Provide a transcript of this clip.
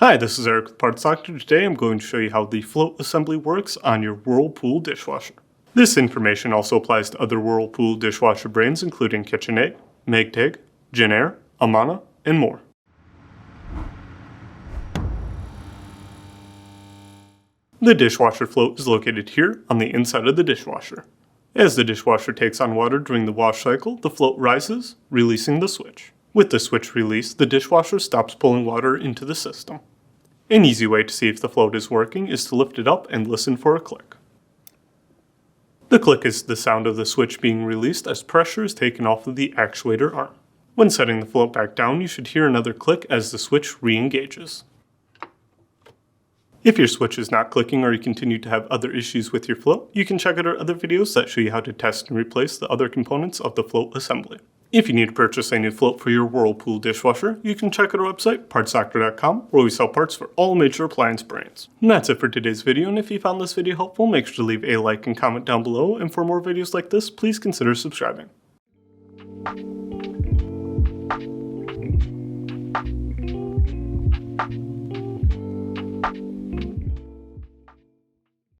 Hi, this is Eric with Parts Doctor. Today I'm going to show you how the float assembly works on your Whirlpool dishwasher. This information also applies to other Whirlpool dishwasher brands including KitchenAid, Maytag, Kenmore, Amana, and more. The dishwasher float is located here on the inside of the dishwasher. As the dishwasher takes on water during the wash cycle, the float rises, releasing the switch. With the switch released, the dishwasher stops pulling water into the system. An easy way to see if the float is working is to lift it up and listen for a click. The click is the sound of the switch being released as pressure is taken off of the actuator arm. When setting the float back down, you should hear another click as the switch re-engages. If your switch is not clicking or you continue to have other issues with your float, you can check out our other videos that show you how to test and replace the other components of the float assembly. If you need to purchase a new float for your Whirlpool dishwasher, you can check out our website, partsdoctor.com, where we sell parts for all major appliance brands. And that's it for today's video, and if you found this video helpful, make sure to leave a like and comment down below, and for more videos like this, please consider subscribing.